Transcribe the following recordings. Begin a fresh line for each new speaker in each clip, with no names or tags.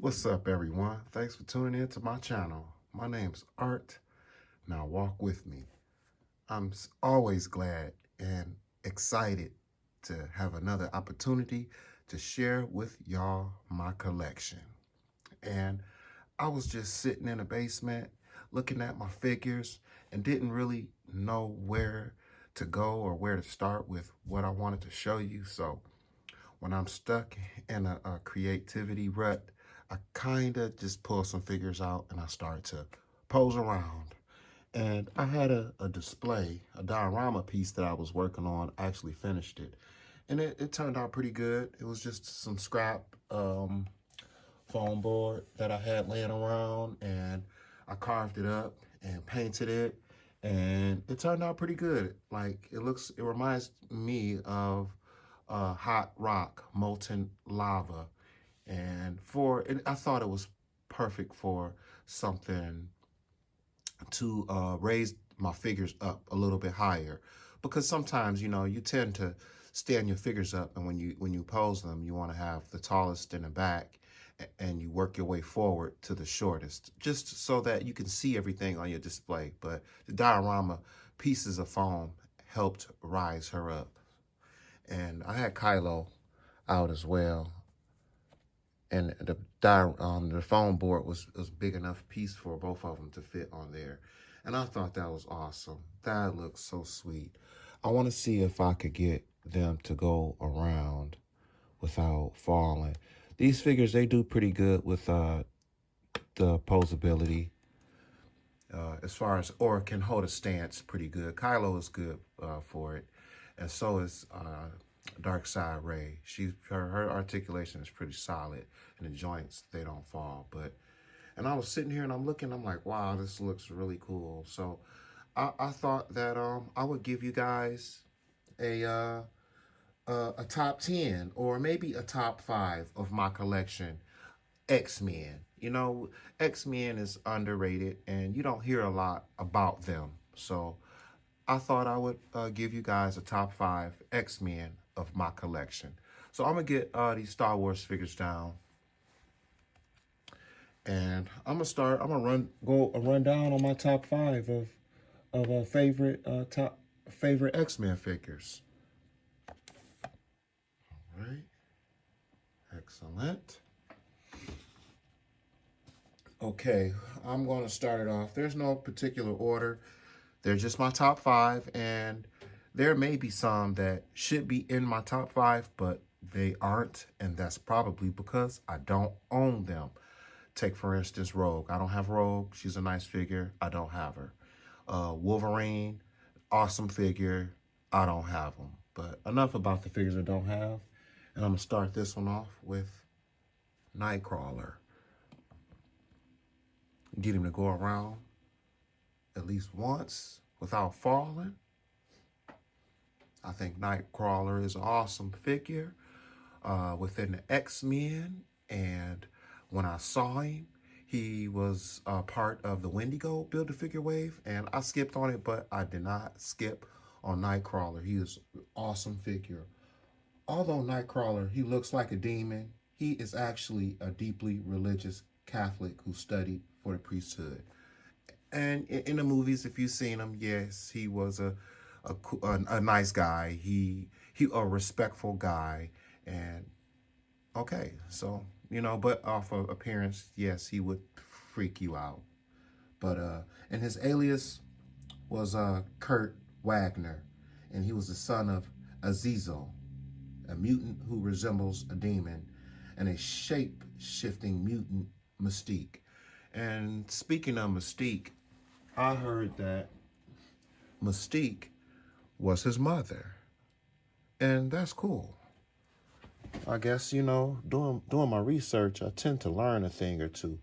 What's up, everyone? Thanks for tuning in to my channel. My name's Art. Now walk with me. I'm always glad and excited to have another opportunity to share with y'all my collection. And I was just sitting in the basement looking at my figures and didn't really know where to go or where to start with what I wanted to show you. So when I'm stuck in a creativity rut, I kind of just pull some figures out and I start to pose around. And I had a display, a diorama piece that I was working on. I actually finished it. And it turned out pretty good. It was just some scrap foam board that I had laying around. And I carved it up and painted it. And it turned out pretty good. Like, it reminds me of hot rock, molten lava. And I thought it was perfect for something to raise my figures up a little bit higher, because sometimes you tend to stand your figures up, and when you pose them, you want to have the tallest in the back, and you work your way forward to the shortest, just so that you can see everything on your display. But the diorama pieces of foam helped rise her up, and I had Kylo out as well. And the foam board was big enough piece for both of them to fit on there. And I thought that was awesome. That looks so sweet. I want to see if I could get them to go around without falling. These figures, they do pretty good with the posability. As far as, or can hold a stance pretty good. Kylo is good for it. And so is Dark Side Ray. Her articulation is pretty solid, and the joints, they don't fall. And I was sitting here and I'm looking, I'm like, wow, this looks really cool. So I thought that I would give you guys a top 10 or maybe a top 5 of my collection. X-Men. X-Men is underrated and you don't hear a lot about them. So I thought I would give you guys a top 5 X-Men of my collection. So I'm gonna get these Star Wars figures down, and I'm gonna run down on my top 5 of favorite X-Men figures. All right, excellent. Okay, I'm gonna start it off. There's no particular order. They're just my top 5, and there may be some that should be in my top 5, but they aren't, and that's probably because I don't own them. Take, for instance, Rogue. I don't have Rogue. She's a nice figure. I don't have her. Wolverine, awesome figure. I don't have them. But enough about the figures I don't have. And I'm going to start this one off with Nightcrawler. Get him to go around at least once without falling. I think Nightcrawler is an awesome figure within the X-Men. And when I saw him, he was part of the Wendigo Build-A-Figure wave. And I skipped on it, but I did not skip on Nightcrawler. He is an awesome figure. Although Nightcrawler, he looks like a demon, he is actually a deeply religious Catholic who studied for the priesthood. And in the movies, if you've seen him, yes, he was a nice guy. He a respectful guy. And okay, so but off of appearance, yes, he would freak you out. But and his alias was Kurt Wagner, and he was the son of Azizel, a mutant who resembles a demon, and a shape-shifting mutant, Mystique. And speaking of Mystique, I heard that Mystique was his mother. And that's cool. I guess, doing my research, I tend to learn a thing or two.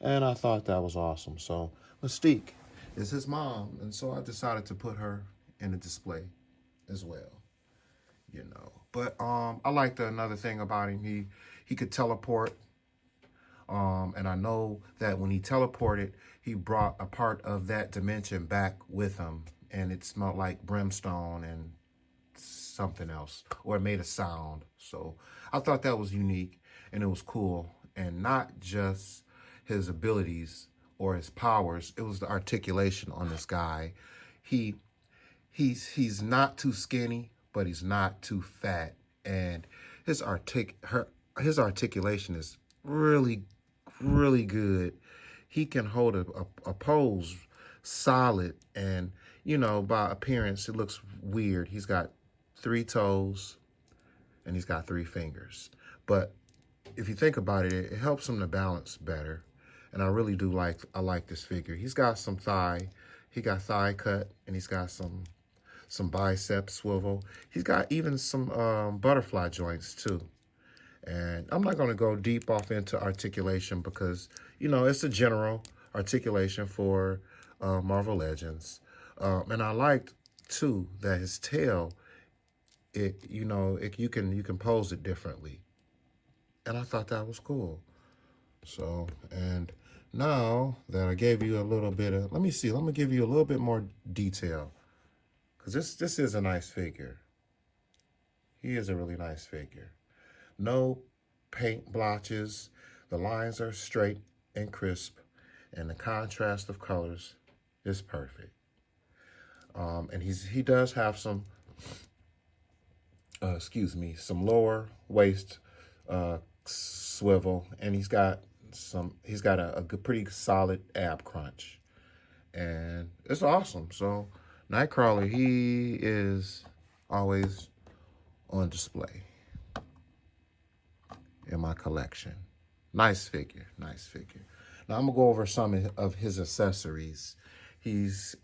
And I thought that was awesome. So Mystique is his mom. And so I decided to put her in a display as well. But I liked another thing about him. He could teleport. And I know that when he teleported, he brought a part of that dimension back with him, and it smelled like brimstone and something else, or it made a sound. So I thought that was unique, and it was cool. and not just his abilities or his powers. It was the articulation on this guy. He he's not too skinny, but he's not too fat, and his articulation is really good. He can hold a pose solid, and by appearance it looks weird. He's got 3 toes and he's got 3 fingers, but if you think about it, it helps him to balance better. And I really do I like this figure. He's got some he got thigh cut, and he's got some bicep swivel. He's got even some butterfly joints too. And I'm not going to go deep off into articulation because, it's a general articulation for Marvel Legends. And I liked too that his tail, you can pose it differently. And I thought that was cool. So, and now that I gave you a little bit of, let me give you a little bit more detail. Because this is a nice figure. He is a really nice figure. No paint blotches. The lines are straight and crisp. And the contrast of colors is perfect. And he does have some, some lower waist swivel. And he's got a pretty solid ab crunch. And it's awesome. So Nightcrawler, he is always on display in my collection. Nice figure, nice figure. Now I'm gonna go over some of his accessories. He's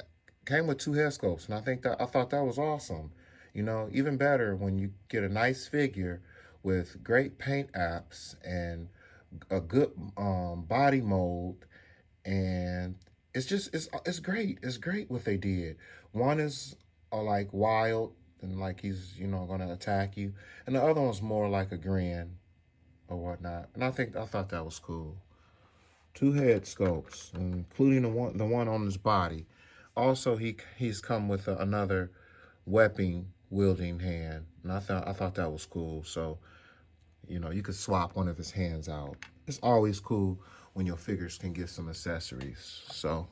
came with 2 head sculpts, and I thought that was awesome. Even better when you get a nice figure with great paint apps and a good body mold, and it's great. It's great what they did. One is like wild and like he's gonna attack you, and the other one's more like a grin or whatnot. And I thought that was cool. 2 head sculpts, including the one on his body. Also, he's come with another weapon wielding hand, and I thought that was cool. So you could swap one of his hands out. It's always cool when your figures can get some accessories. So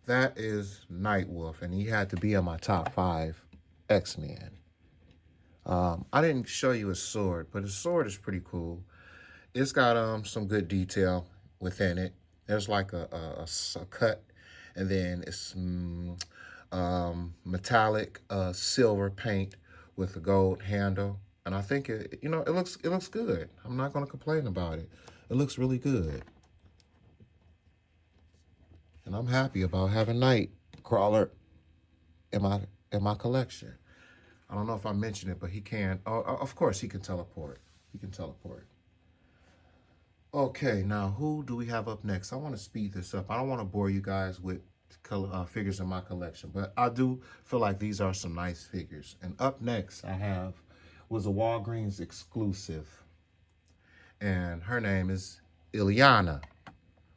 that is Nightwolf, and he had to be in my top 5 X-Men. I didn't show you his sword, but his sword is pretty cool. It's got some good detail within it. There's like a cut, and then it's metallic silver paint with a gold handle. And I think it looks good. I'm not going to complain about it. It looks really good. And I'm happy about having Nightcrawler in my collection. I don't know if I mentioned it, but he can. Of course, he can teleport. He can teleport. Okay, now who do we have up next? I want to speed this up. I don't want to bore you guys with figures in my collection, but I do feel like these are some nice figures. And up next, I was a Walgreens exclusive, and her name is Illyana,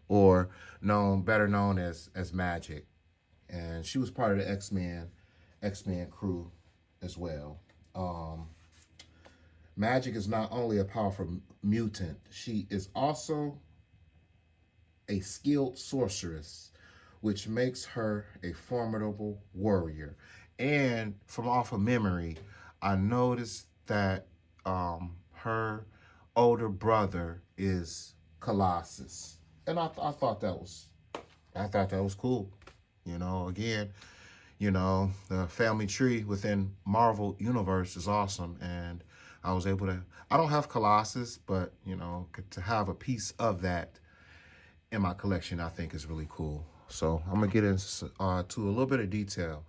or better known as Magic, and she was part of the X-Men crew as well. Magic is not only a powerful mutant, she is also a skilled sorceress, which makes her a formidable warrior. And from off of memory, I noticed that her older brother is Colossus, and I thought that was cool. Again, the family tree within Marvel Universe is awesome, and I was able to. I don't have Colossus, but to have a piece of that in my collection, I think is really cool. So I'm gonna get into to a little bit of detail.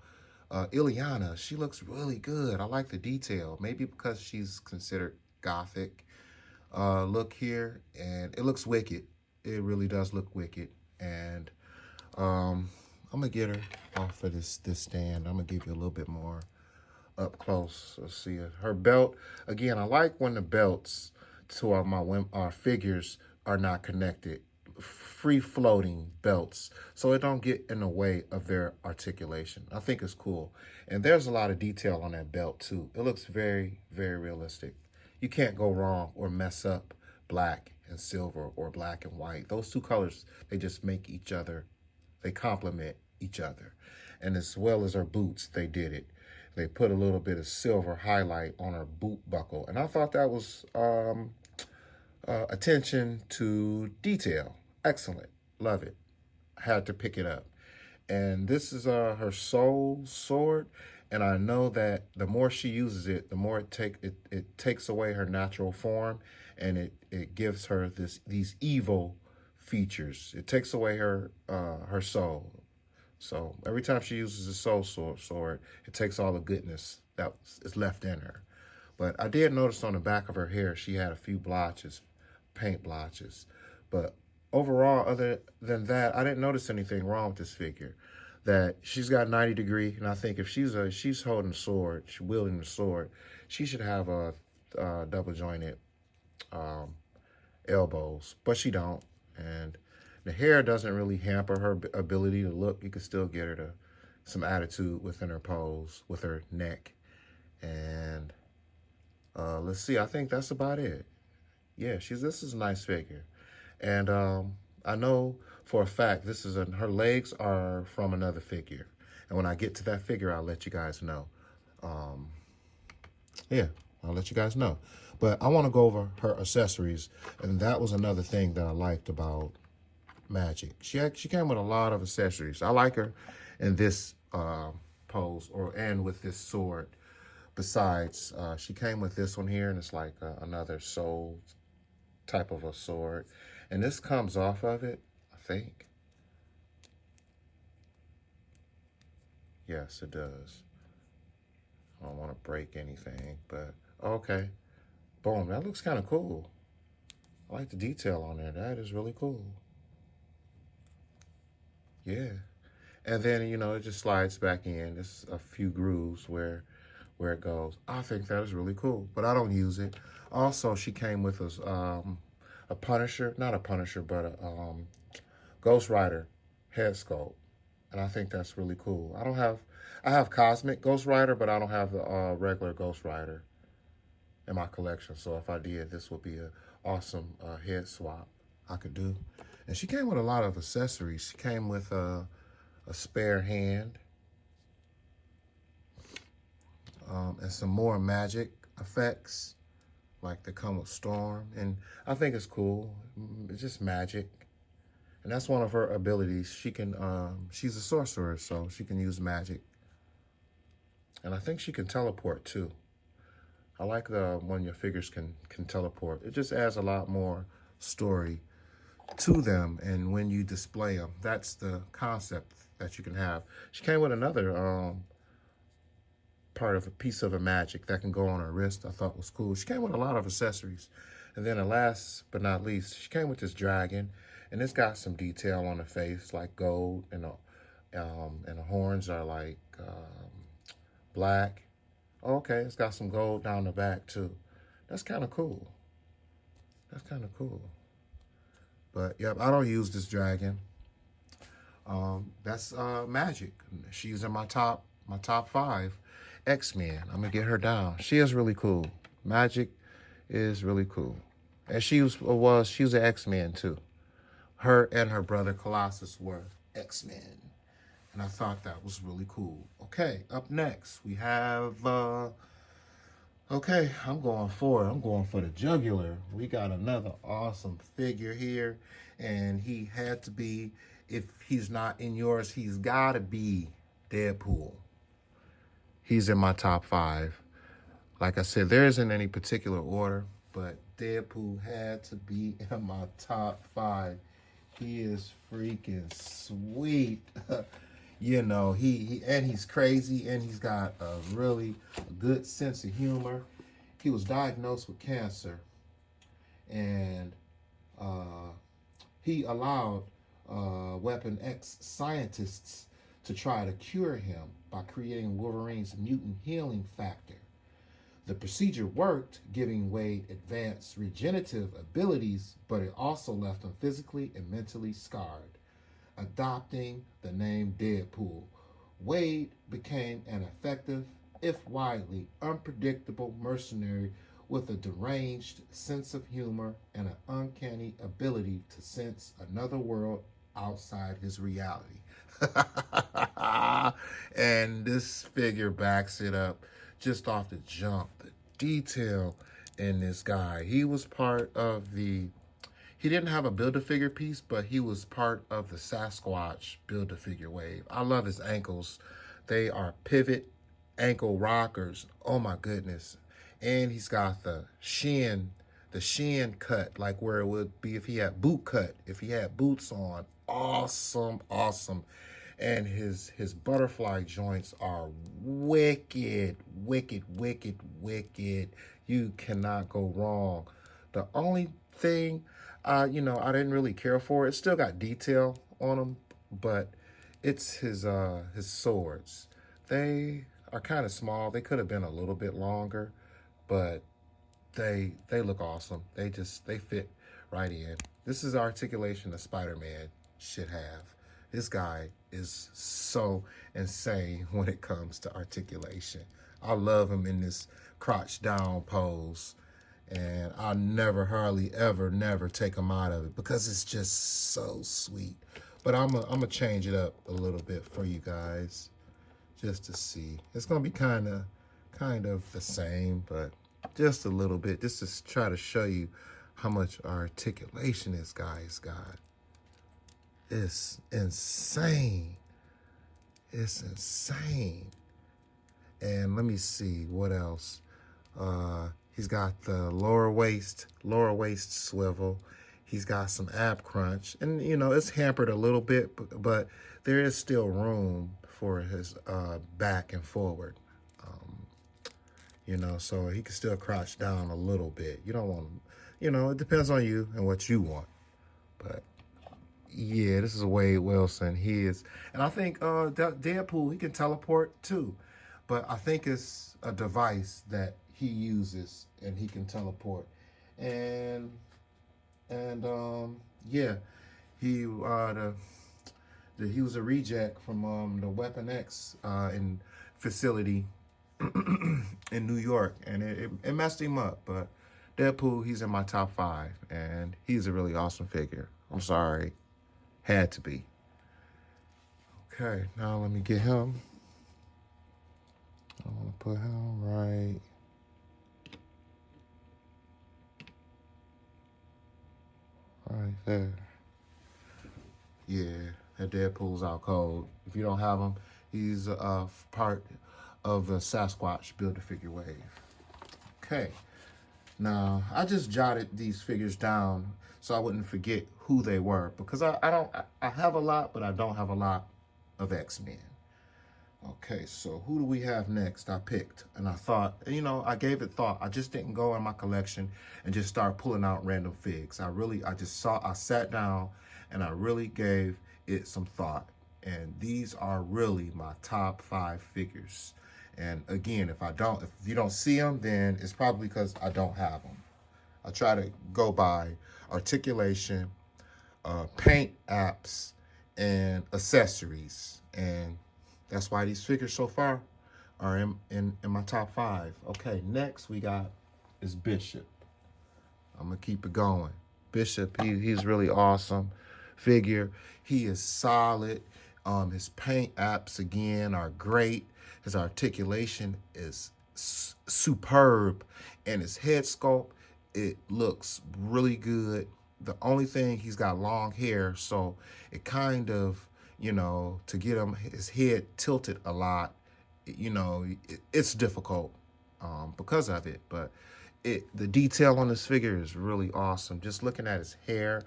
Illyana, she looks really good. I like the detail. Maybe because she's considered gothic. Look here, and it looks wicked. It really does look wicked. And I'm gonna get her off of this stand. I'm gonna give you a little bit more up close. Let's see her belt. Again, I like when the belts to our figures are not connected. Free floating belts, so it don't get in the way of their articulation. I think it's cool. And there's a lot of detail on that belt too. It looks very, very realistic. You can't go wrong or mess up black and silver or black and white. Those two colors, they just make each other, they complement each other. And as well as her boots, they did it. They put a little bit of silver highlight on her boot buckle. And I thought that was attention to detail. Excellent. Love it. Had to pick it up. And this is her soul sword. And I know that the more she uses it, the more it takes away her natural form, and it gives her these evil features. It takes away her soul. So every time she uses the soul sword, it takes all the goodness that is left in her. But I did notice on the back of her hair, she had a few blotches, paint blotches. But overall, other than that, I didn't notice anything wrong with this figure. That she's got 90 degree, and I think if she's holding a sword, she's wielding a sword, she should have a double jointed elbows, but she don't. And the hair doesn't really hamper her ability to look. You can still get her to some attitude within her pose, with her neck. And let's see, I think that's about it. Yeah, this is a nice figure. And I know for a fact her legs are from another figure. And when I get to that figure, I'll let you guys know. Yeah, I'll let you guys know. But I want to go over her accessories. And that was another thing that I liked about Magic. She came with a lot of accessories. I like her in this pose and with this sword. Besides, she came with this one here, and it's like another soul type of a sword. And this comes off of it, I think. Yes, it does. I don't want to break anything, but okay. Boom, that looks kind of cool. I like the detail on there. That is really cool. Yeah. And then, it just slides back in. There's a few grooves where it goes. I think that is really cool, but I don't use it. Also, she came with a Punisher, not a Punisher, but a Ghost Rider head sculpt. And I think that's really cool. I have Cosmic Ghost Rider, but I don't have the regular Ghost Rider in my collection. So if I did, this would be an awesome head swap I could do. And she came with a lot of accessories. She came with a spare hand and some more magic effects, like they come with Storm. And I think it's cool. It's just magic. And that's one of her abilities. She's a sorcerer, so she can use magic. And I think she can teleport too. I like when your figures can teleport. It just adds a lot more story to them, and when you display them, that's the concept that you can have. She came with another part of a piece of a magic that can go on her wrist. I thought was cool. She came with a lot of accessories. And then last but not least, she came with this dragon, and it's got some detail on the face, like gold, and the horns are like black. Okay, it's got some gold down the back too. That's kind of cool. That's kind of cool. But yep, I don't use this dragon. That's Magic. She's in my top 5 X-Men. I'm gonna get her down. She is really cool. Magic is really cool, and she was an X-Men too. Her and her brother Colossus were X-Men, and I thought that was really cool. Okay, up next we have. Okay, I'm going for it. I'm going for the jugular. We got another awesome figure here, and he had to be. If he's not in yours, he's got to be Deadpool. He's in my top 5. Like I said, there isn't any particular order, but Deadpool had to be in my top 5. He is freaking sweet. He's crazy, and he's got a really good sense of humor. He was diagnosed with cancer, and he allowed Weapon X scientists to try to cure him by creating Wolverine's mutant healing factor. The procedure worked, giving Wade advanced regenerative abilities, but it also left him physically and mentally scarred. Adopting the name Deadpool, Wade became an effective, if widely unpredictable mercenary with a deranged sense of humor and an uncanny ability to sense another world outside his reality. And this figure backs it up just off the jump. The detail in this guy. He was part of he didn't have a Build-A-Figure piece, but he was part of the Sasquatch Build-A-Figure wave. I love his ankles. They are pivot ankle rockers. Oh my goodness. And he's got the shin cut, like where it would be if he had boot cut, if he had boots on. Awesome, awesome. And his butterfly joints are wicked, wicked, wicked, wicked. You cannot go wrong. The only thing, I didn't really care for it. It's still got detail on them, but it's his swords. They are kind of small. They could have been a little bit longer, but they look awesome. They fit right in. This is articulation that Spider-Man should have. This guy is so insane when it comes to articulation. I love him in this crotch down pose. And I'll hardly ever, never take him out of it because it's just so sweet. But I'm gonna change it up a little bit for you guys just to see. It's gonna be kind of the same, but just a little bit, just to try to show you how much articulation this guy's got. It's insane. It's insane. And let me see what else. He's got the lower waist swivel. He's got some ab crunch, and it's hampered a little bit, but there is still room for his back and forward. So he can still crouch down a little bit. You don't want him, it depends on you and what you want. But yeah, this is Wade Wilson. He is, and I think Deadpool, he can teleport too, but I think it's a device that he uses and he can teleport. And yeah, he was a reject from the Weapon X in facility in New York, and it messed him up. But Deadpool, he's in my top 5, and he's a really awesome figure. I'm sorry, had to be. Okay, now let me get him. I want to put him right there. Yeah, that Deadpool's out cold. If you don't have him, he's a part of the Sasquatch Build-A-Figure wave. Okay, now I just jotted these figures down so I wouldn't forget who they were, because I have a lot, but I don't have a lot of X-Men. Okay, so who do we have next? I picked, and I thought, I gave it thought. I just didn't go in my collection and just start pulling out random figs. I sat down and I really gave it some thought. And these are really my top 5 figures. And again, if you don't see them, then it's probably because I don't have them. I try to go by articulation, paint apps, and accessories. And that's why these figures so far are in my top 5. Okay, next we got is Bishop. I'm gonna keep it going. Bishop, he's really awesome figure. He is solid. His paint apps again are great. His articulation is superb, and his head sculpt, it looks really good. The only thing, he's got long hair, so it kind of, to get his head tilted a lot, it's difficult because of it. But the detail on this figure is really awesome. Just looking at his hair,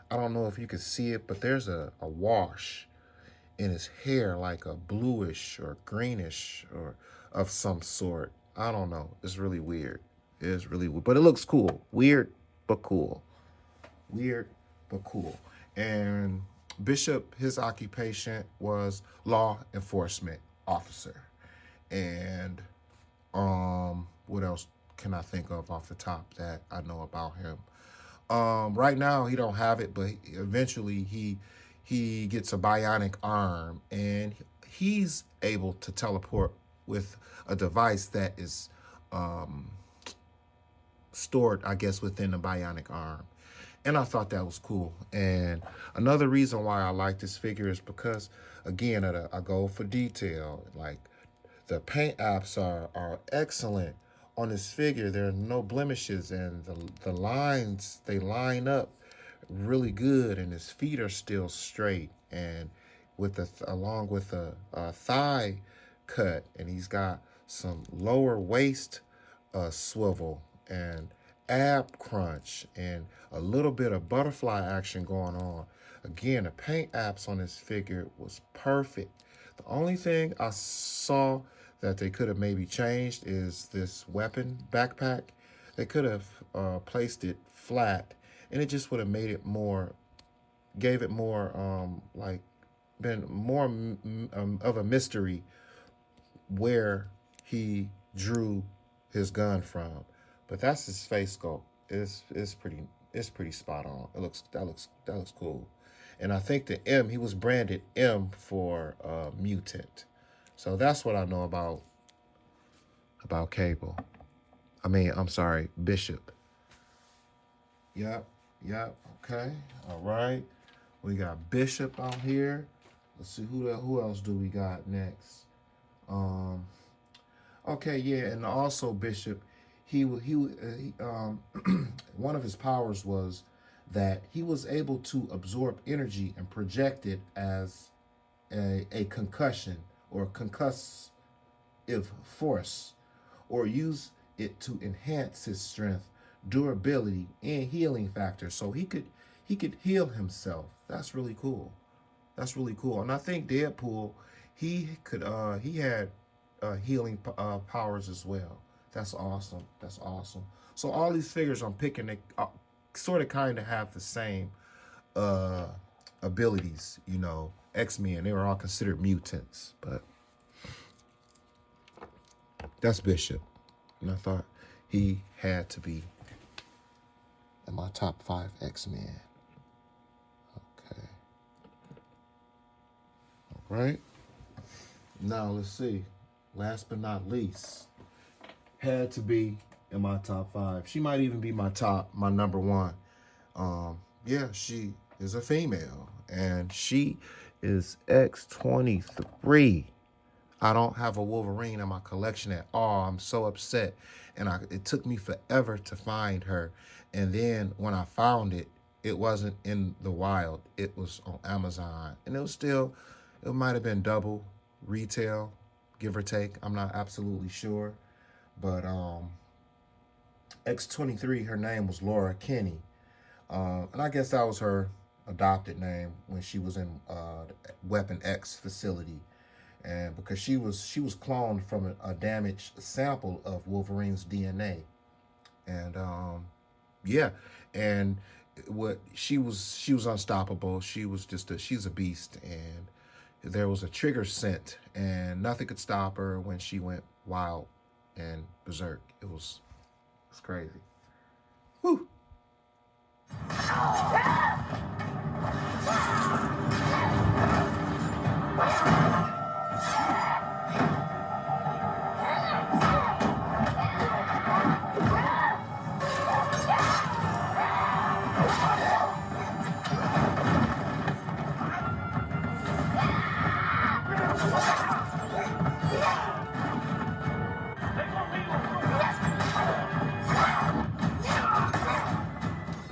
I don't know if you can see it, but there's a wash in his hair, like a bluish or greenish or of some sort. I don't know. It's really weird. It's really weird, but it looks cool. Weird, but cool. Weird, but cool. And Bishop, his occupation was law enforcement officer. And what else can I think of off the top that I know about him? Right now he don't have it, but eventually he gets a bionic arm, and he's able to teleport with a device that is stored, I guess, within the bionic arm. And I thought that was cool. And another reason why I like this figure is because, again, I go for detail. Like, the paint apps are excellent on this figure. There are no blemishes, and the lines, they line up really good, and his feet are still straight, and along with a thigh cut, and he's got some lower waist swivel and ab crunch and a little bit of butterfly action going on. Again, the paint apps on this figure was perfect. The only thing I saw that they could have maybe changed is this weapon backpack. They could have placed it flat, and it just would have made it more, gave it more, like, been more of a mystery where he drew his gun from. But that's his face sculpt. It's pretty spot on. That looks cool. And I think the M, he was branded M for mutant. So that's what I know about Cable. I'm sorry, Bishop. Yep, okay, all right. We got Bishop out here. Let's see, who else do we got next? Okay, yeah, and also Bishop, he one of his powers was that he was able to absorb energy and project it as a concussion or concussive force, or use it to enhance his strength, durability, and healing factor. So he could heal himself. That's really cool. And I think Deadpool, he had healing powers as well. That's awesome. So all these figures I'm picking, they sort of kind of have the same abilities. X-Men, they were all considered mutants, but that's Bishop. And I thought he had to be in my top 5 X-Men. Okay. All right. Now, let's see. Last but not least, had to be in my top 5. She might even be my number 1. Yeah, she is a female, and she is X-23. I don't have a Wolverine in my collection at all. I'm so upset. And it took me forever to find her. And then when I found it, it wasn't in the wild. It was on Amazon. And it might have been double retail, give or take. I'm not absolutely sure. But X-23, her name was Laura Kinney. And I guess that was her adopted name when she was in the Weapon X facility. And because she was cloned from a damaged sample of Wolverine's DNA. And yeah, and she was unstoppable. She's a beast, and there was a trigger scent, and nothing could stop her when she went wild and berserk. It's crazy. Woo!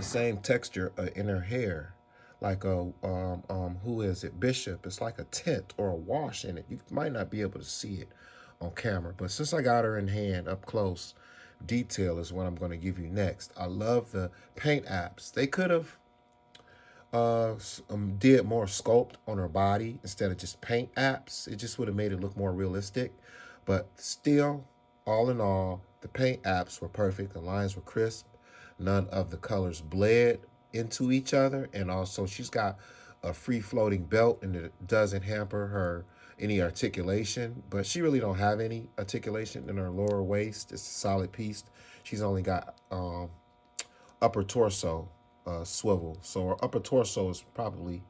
Same texture in her hair, like who is it? Bishop. It's like a tint or a wash in it. You might not be able to see it on camera, but since I got her in hand up close, detail is what I'm going to give you next. I love the paint apps. They could have did more sculpt on her body instead of just paint apps. It just would have made it look more realistic, but still, all in all, the paint apps were perfect. The lines were crisp. None of the colors bled into each other. And also, she's got a free-floating belt, and it doesn't hamper her any articulation. But she really don't have any articulation in her lower waist. It's a solid piece. She's only got upper torso swivel. So her upper torso is probably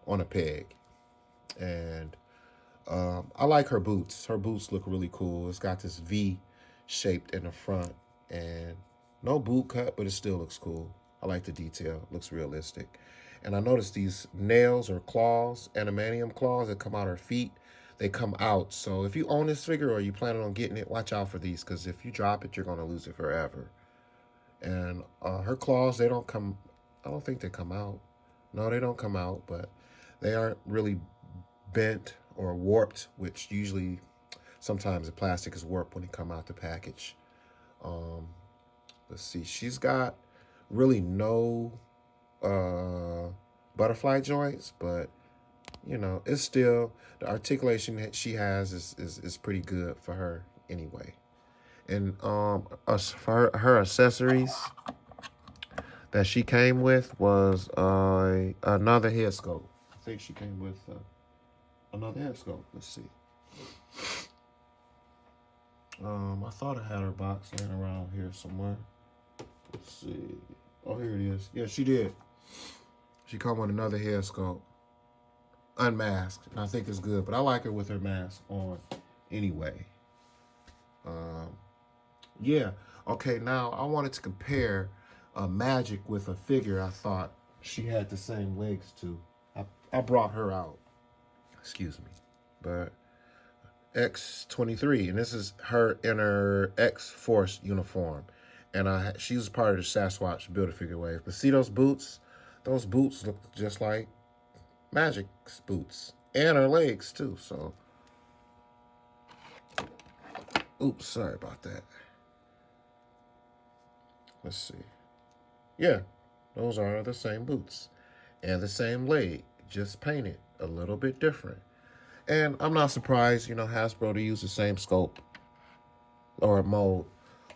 on a peg. And I like her boots. Her boots look really cool. It's got this V shaped in the front, and No boot cut, but it still looks cool. I like the detail. It looks realistic. And I noticed these nails or claws, adamantium claws that come out her feet, they come out. So if you own this figure or you planning on getting it, watch out for these, because if you drop it, you're going to lose it forever. And her claws, they don't come, I don't think they come out. No, they don't come out, but they aren't really bent or warped, which usually sometimes the plastic is warped when it come out the package. Let's see, she's got really no butterfly joints, but you know, it's still, the articulation that she has is pretty good for her anyway. And for her accessories that she came with was another head sculpt. I think she came with another head sculpt. Let's see. I thought I had her box laying around here somewhere. Let's see. Oh, here it is. Yeah, she did. She come with another head sculpt, unmasked, and I think it's good. But I like her with her mask on anyway. Yeah. Okay, now I wanted to compare Magic with a figure I thought she had the same legs to. I brought her out. Excuse me. But X-23, and this is her in her X-Force uniform. And she was part of the Sasquatch Build-A-Figure wave. But see those boots? Those boots look just like Magic's boots. And her legs, too, so. Oops, sorry about that. Let's see. Yeah, those are the same boots. And the same leg, just painted a little bit different. And I'm not surprised, you know, Hasbro to use the same scope or mold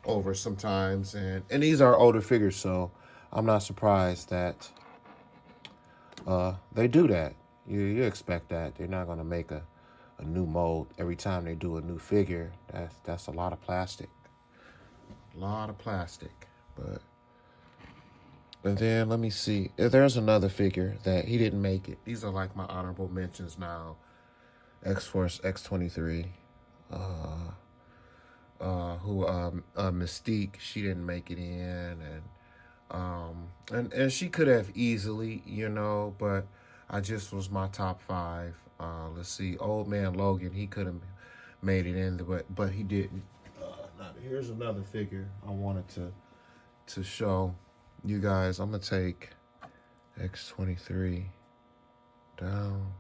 over sometimes. And these are older figures, so I'm not surprised that they do that. You expect that. They're not going to make a new mold every time they do a new figure. That's a lot of plastic. A lot of plastic. But and then let me see. There's another figure that he didn't make it. These are like my honorable mentions now. X-Force X-23. Mystique, she didn't make it in, and she could have easily, you know, but I just was my top 5. Let's see, Old Man Logan, he could have made it in, but he didn't. Now here's another figure I wanted to show you guys. I'm gonna take X-23 down.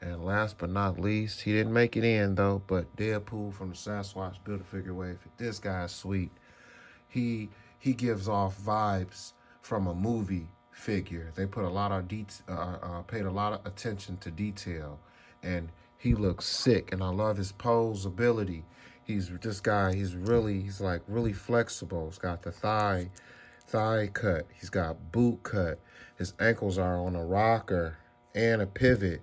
And last but not least, he didn't make it in though, but Deadpool from the Sasquatch Build-A-Figure wave. This guy's sweet. He gives off vibes from a movie figure. They put a lot of paid a lot of attention to detail, and he looks sick. And I love his pose ability. He's like really flexible. He's got the thigh cut. He's got boot cut. His ankles are on a rocker and a pivot.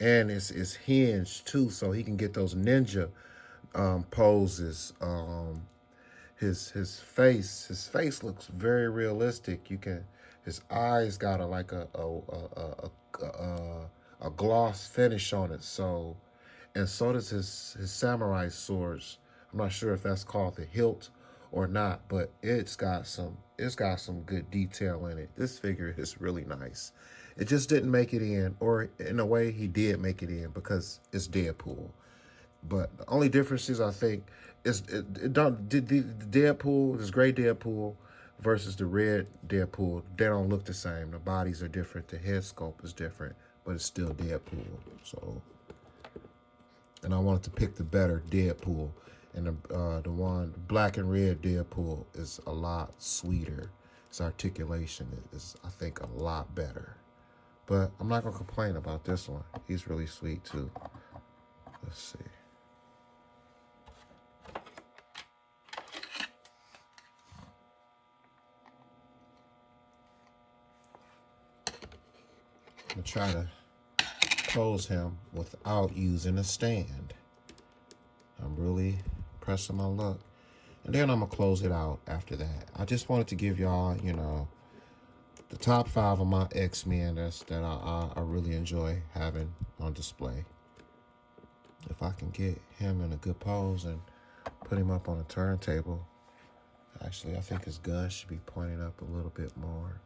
And it's hinged too, so he can get those ninja poses. His face looks very realistic. His eyes got a gloss finish on it. So does his samurai swords. I'm not sure if that's called the hilt or not, but it's got some good detail in it. This figure is really nice. It just didn't make it in, or in a way he did make it in because it's Deadpool. But the only difference is, I think, is the Deadpool, this gray Deadpool versus the red Deadpool, they don't look the same. The bodies are different, the head sculpt is different, but it's still Deadpool. So, and I wanted to pick the better Deadpool. And the one black and red Deadpool is a lot sweeter. Its articulation is, I think, a lot better. But I'm not going to complain about this one. He's really sweet, too. Let's see. I'm going to try to close him without using a stand. I'm really pressing my luck. And then I'm going to close it out after that. I just wanted to give y'all, you know, the top 5 of my X-Men that I really enjoy having on display. If I can get him in a good pose and put him up on a turntable. Actually, I think his gun should be pointed up a little bit more.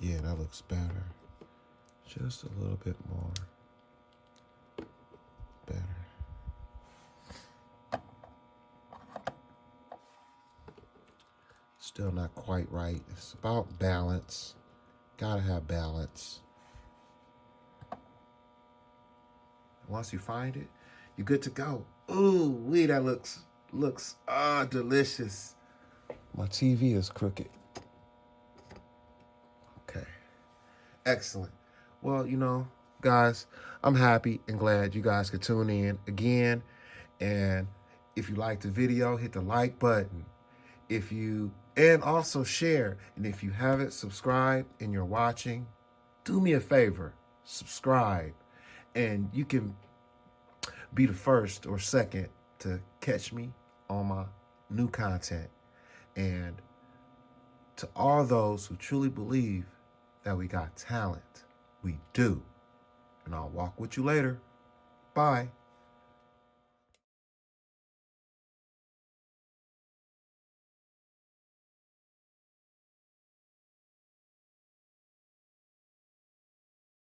Yeah, that looks better. Just a little bit more. Better. Still not quite right. It's about balance. Gotta have balance. Once you find it, you're good to go. Ooh, wee, that looks delicious. My TV is crooked. Okay. Excellent. Well, you know, guys, I'm happy and glad you guys could tune in again. And if you liked the video, hit the like button. And also share. And if you haven't subscribed and you're watching, do me a favor, subscribe. And you can be the first or second to catch me on my new content. And to all those who truly believe that we got talent, we do. And I'll walk with you later. Bye.